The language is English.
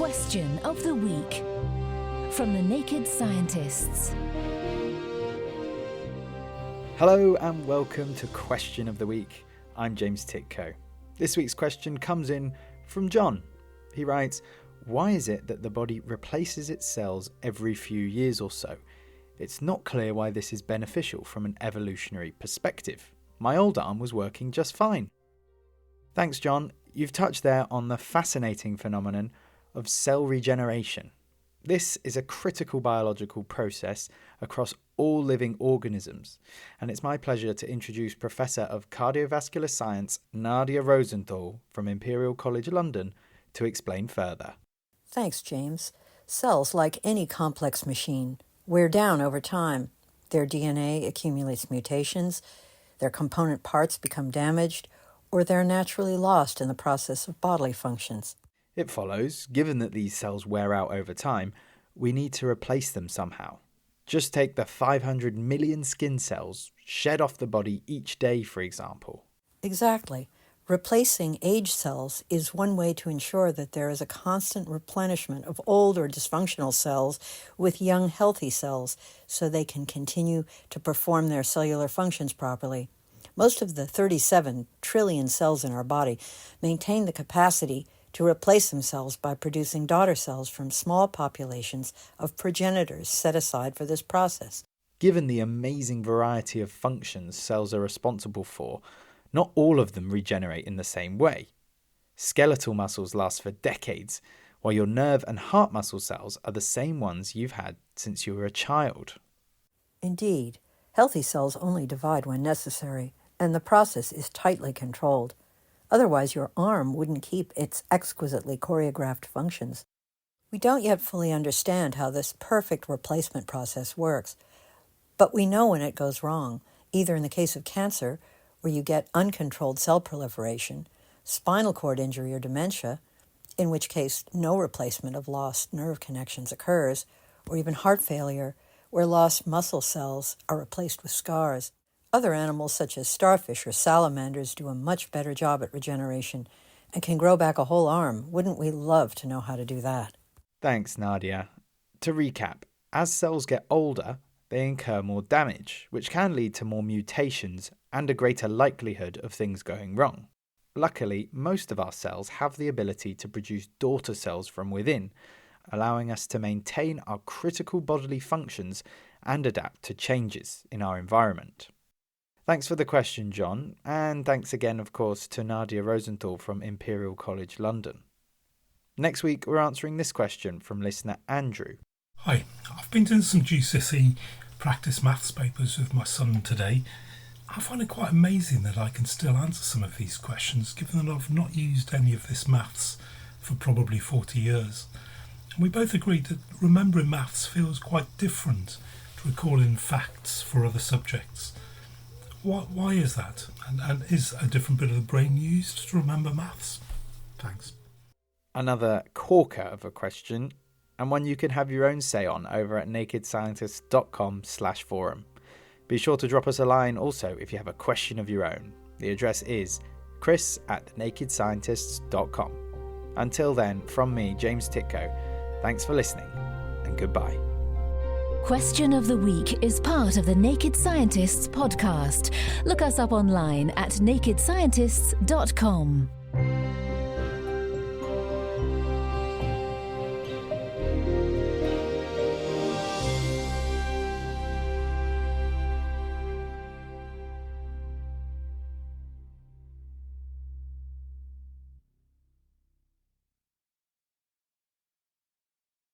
Question of the Week from the Naked Scientists. Hello and welcome to Question of the Week. I'm James Titko. This week's question comes in from John. He writes, why is it that the body replaces its cells every few years or so? It's not clear why this is beneficial from an evolutionary perspective. My old arm was working just fine. Thanks, John. You've touched there on the fascinating phenomenon of cell regeneration. This is a critical biological process across all living organisms, and it's my pleasure to introduce Professor of Cardiovascular Science Nadia Rosenthal from Imperial College London to explain further. Thanks, James. Cells, like any complex machine, wear down over time. Their DNA accumulates mutations, their component parts become damaged, or they're naturally lost in the process of bodily functions. It follows, given that these cells wear out over time, we need to replace them somehow. Just take the 500 million skin cells shed off the body each day, for example. Exactly. Replacing aged cells is one way to ensure that there is a constant replenishment of old or dysfunctional cells with young, healthy cells so they can continue to perform their cellular functions properly. Most of the 37 trillion cells in our body maintain the capacity to replace themselves by producing daughter cells from small populations of progenitors set aside for this process. Given the amazing variety of functions cells are responsible for, not all of them regenerate in the same way. Skeletal muscles last for decades, while your nerve and heart muscle cells are the same ones you've had since you were a child. Indeed, healthy cells only divide when necessary, and the process is tightly controlled. Otherwise, your arm wouldn't keep its exquisitely choreographed functions. We don't yet fully understand how this perfect replacement process works, but we know when it goes wrong, either in the case of cancer, where you get uncontrolled cell proliferation, spinal cord injury or dementia, in which case no replacement of lost nerve connections occurs, or even heart failure, where lost muscle cells are replaced with scars. Other animals such as starfish or salamanders do a much better job at regeneration and can grow back a whole arm. Wouldn't we love to know how to do that? Thanks, Nadia. To recap, as cells get older, they incur more damage, which can lead to more mutations and a greater likelihood of things going wrong. Luckily, most of our cells have the ability to produce daughter cells from within, allowing us to maintain our critical bodily functions and adapt to changes in our environment. Thanks for the question, John, and thanks again, of course, to Nadia Rosenthal from Imperial College London. Next week, we're answering this question from listener Andrew. Hi, I've been doing some GCSE practice maths papers with my son today. I find it quite amazing that I can still answer some of these questions, given that I've not used any of this maths for probably 40 years. And we both agreed that remembering maths feels quite different to recalling facts for other subjects. Why is that? And is a different bit of the brain used to remember maths? Thanks. Another corker of a question, and one you can have your own say on over at nakedscientist.com/forum. Be sure to drop us a line also if you have a question of your own. The address is chris@nakedscientists.com. Until then, from me, James Titko, thanks for listening and goodbye. Question of the Week is part of the Naked Scientists podcast. Look us up online at nakedscientists.com.